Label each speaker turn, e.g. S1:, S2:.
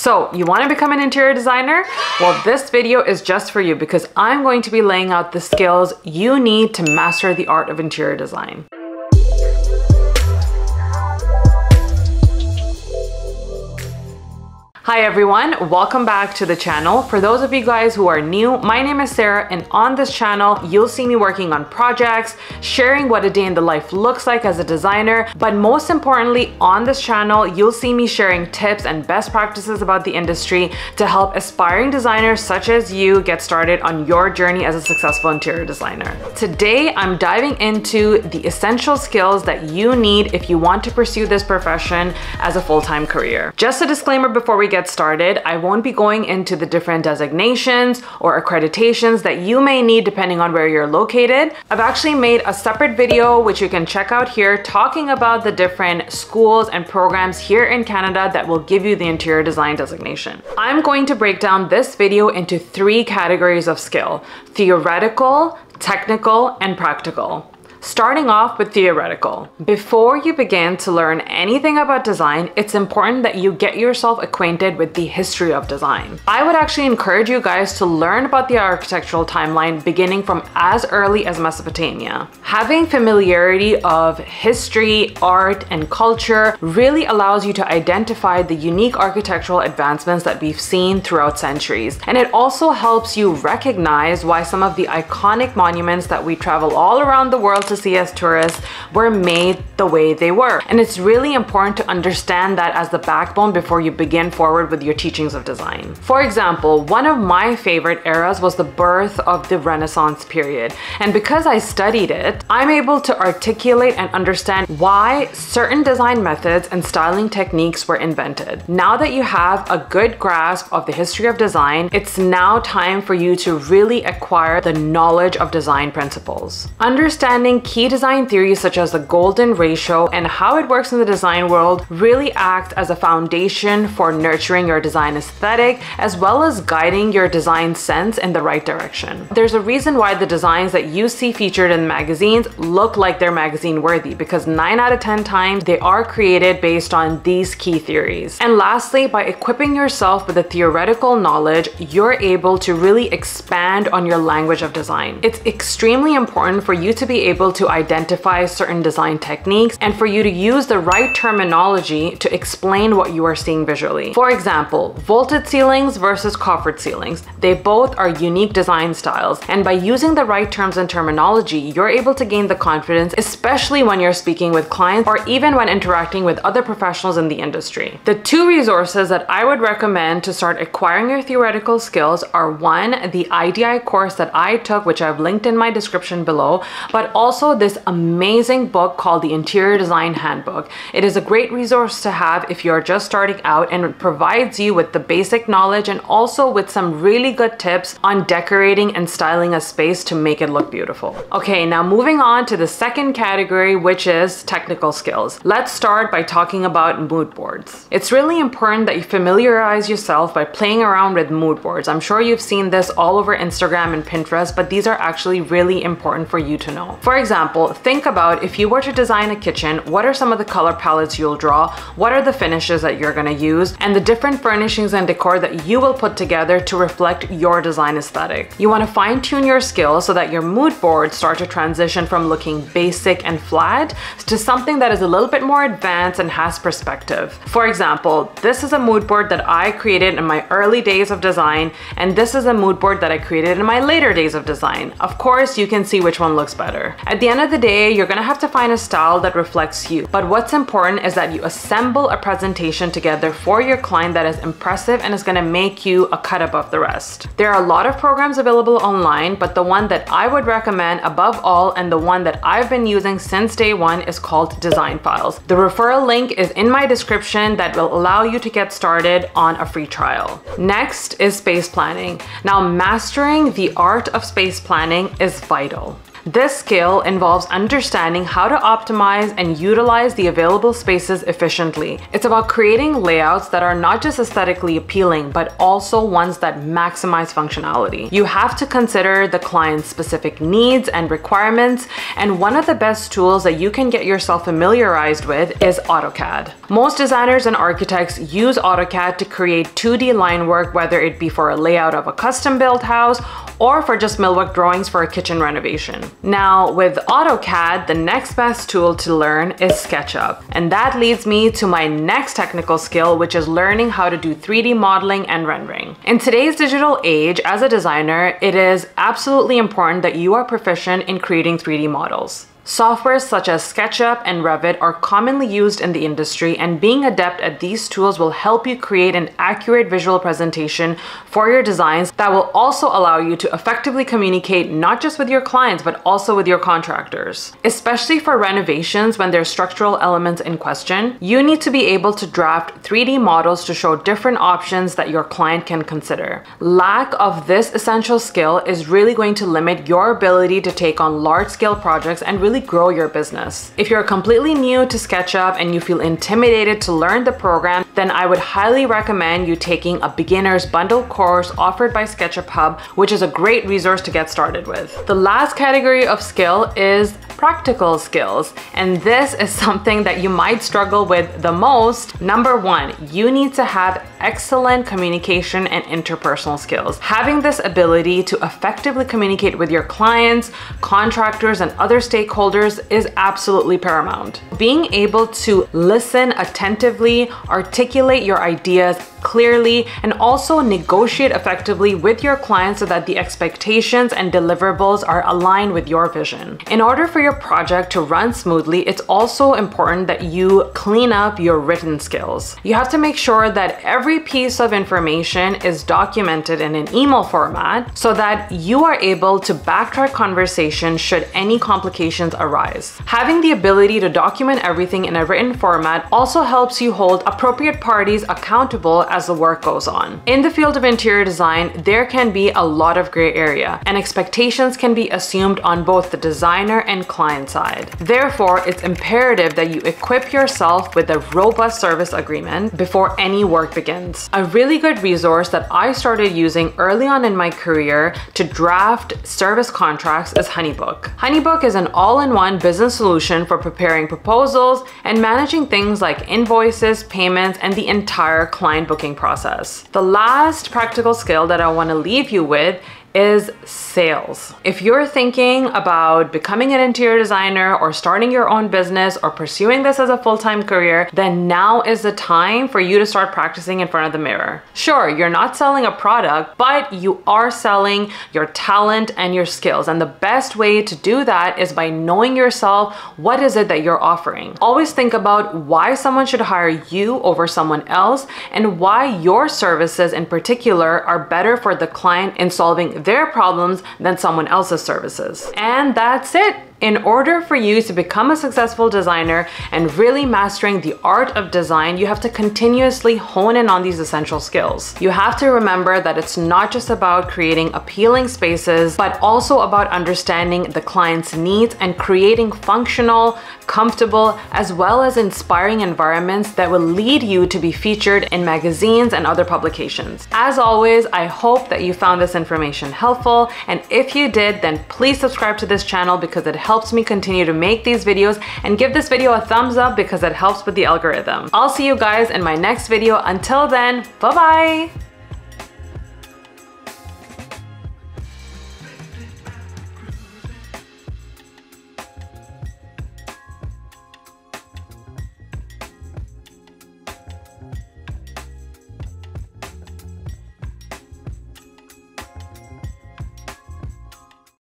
S1: So you want to become an interior designer? Well, this video is just for you because I'm going to be laying out the skills you need to master the art of interior design. Hi everyone, welcome back to the channel. For those of you guys who are new, my name is Sarah, and on this channel, you'll see me working on projects, sharing what a day in the life looks like as a designer, but most importantly, on this channel, you'll see me sharing tips and best practices about the industry to help aspiring designers such as you get started on your journey as a successful interior designer. Today, I'm diving into the essential skills that you need if you want to pursue this profession as a full-time career. Just a disclaimer before we get started, I won't be going into the different designations or accreditations that you may need depending on where you're located. I've actually made a separate video which you can check out here talking about the different schools and programs here in Canada that will give you the interior design designation. I'm going to break down this video into 3 categories of skill: theoretical, technical, and practical. Starting off with theoretical. Before you begin to learn anything about design, it's important that you get yourself acquainted with the history of design. I would actually encourage you guys to learn about the architectural timeline beginning from as early as Mesopotamia. Having familiarity of history, art, and culture really allows you to identify the unique architectural advancements that we've seen throughout centuries. And it also helps you recognize why some of the iconic monuments that we travel all around the world to see as tourists were made the way they were. And it's really important to understand that as the backbone before you begin forward with your teachings of design. For example, one of my favorite eras was the birth of the Renaissance period. And because I studied it, I'm able to articulate and understand why certain design methods and styling techniques were invented. Now that you have a good grasp of the history of design, it's now time for you to really acquire the knowledge of design principles. Understanding key design theories such as the golden ratio and how it works in the design world really act as a foundation for nurturing your design aesthetic as well as guiding your design sense in the right direction. There's a reason why the designs that you see featured in magazines look like they're magazine worthy, because 9 out of 10 times they are created based on these key theories. And lastly, by equipping yourself with the theoretical knowledge, you're able to really expand on your language of design. It's extremely important for you to be able to identify certain design techniques and for you to use the right terminology to explain what you are seeing visually. For example, vaulted ceilings versus coffered ceilings. They both are unique design styles, and by using the right terms and terminology, you're able to gain the confidence, especially when you're speaking with clients or even when interacting with other professionals in the industry. The 2 resources that I would recommend to start acquiring your theoretical skills are: 1, the IDI course that I took, which I've linked in my description below, but also this amazing book called the Interior Design Handbook. It is a great resource to have if you're just starting out, and it provides you with the basic knowledge and also with some really good tips on decorating and styling a space to make it look beautiful. Okay, now moving on to the second category, which is technical skills. Let's start by talking about mood boards. It's really important that you familiarize yourself by playing around with mood boards. I'm sure you've seen this all over Instagram and Pinterest, but these are actually really important for you to know. For example, think about if you were to design a kitchen, what are some of the color palettes you'll draw? What are the finishes that you're gonna use? And the different furnishings and decor that you will put together to reflect your design aesthetic. You wanna fine-tune your skills so that your mood boards start to transition from looking basic and flat to something that is a little bit more advanced and has perspective. For example, this is a mood board that I created in my early days of design, and this is a mood board that I created in my later days of design. Of course, you can see which one looks better. At the end of the day, you're gonna have to find a style that reflects you. But what's important is that you assemble a presentation together for your client that is impressive and is gonna make you a cut above the rest. There are a lot of programs available online, but the one that I would recommend above all, and the one that I've been using since day one, is called Design Files. The referral link is in my description that will allow you to get started on a free trial. Next is space planning. Now, mastering the art of space planning is vital. This skill involves understanding how to optimize and utilize the available spaces efficiently. It's about creating layouts that are not just aesthetically appealing, but also ones that maximize functionality. You have to consider the client's specific needs and requirements, and one of the best tools that you can get yourself familiarized with is AutoCAD. Most designers and architects use AutoCAD to create 2D line work, whether it be for a layout of a custom-built house or for just millwork drawings for a kitchen renovation. Now, with AutoCAD, the next best tool to learn is SketchUp. And that leads me to my next technical skill, which is learning how to do 3D modeling and rendering. In today's digital age, as a designer, it is absolutely important that you are proficient in creating 3D models. Softwares such as SketchUp and Revit are commonly used in the industry, and being adept at these tools will help you create an accurate visual presentation for your designs that will also allow you to effectively communicate not just with your clients, but also with your contractors. Especially for renovations, when there's structural elements in question, you need to be able to draft 3D models to show different options that your client can consider. Lack of this essential skill is really going to limit your ability to take on large-scale projects and really grow your business. If you're completely new to SketchUp and you feel intimidated to learn the program, then I would highly recommend you taking a beginner's bundle course offered by SketchUp Hub, which is a great resource to get started with. The last category of skill is practical skills, and this is something that you might struggle with the most. Number one, you need to have excellent communication and interpersonal skills. Having this ability to effectively communicate with your clients, contractors, and other stakeholders is absolutely paramount. Being able to listen attentively, articulate your ideas clearly, and also negotiate effectively with your clients so that the expectations and deliverables are aligned with your vision. In order for your project to run smoothly, it's also important that you clean up your written skills. You have to make sure that every piece of information is documented in an email format so that you are able to backtrack conversation should any complications arise. Having the ability to document everything in a written format also helps you hold appropriate parties accountable as the work goes on. In the field of interior design, there can be a lot of gray area, and expectations can be assumed on both the designer and client side. Therefore, it's imperative that you equip yourself with a robust service agreement before any work begins. A really good resource that I started using early on in my career to draft service contracts is HoneyBook. HoneyBook is an all-in-one business solution for preparing proposals and managing things like invoices, payments, and the entire client booking process. The last practical skill that I want to leave you with is sales. If you're thinking about becoming an interior designer or starting your own business or pursuing this as a full-time career, then now is the time for you to start practicing in front of the mirror. Sure, you're not selling a product, but you are selling your talent and your skills. And the best way to do that is by knowing yourself. What is it that you're offering? Always think about why someone should hire you over someone else and why your services in particular are better for the client in solving their problems than someone else's services. And that's it. In order for you to become a successful designer and really mastering the art of design, you have to continuously hone in on these essential skills. You have to remember that it's not just about creating appealing spaces, but also about understanding the client's needs and creating functional, comfortable, as well as inspiring environments that will lead you to be featured in magazines and other publications. As always, I hope that you found this information helpful, and if you did, then please subscribe to this channel because it helps me continue to make these videos, and give this video a thumbs up because it helps with the algorithm. I'll see you guys in my next video. Until then, bye-bye!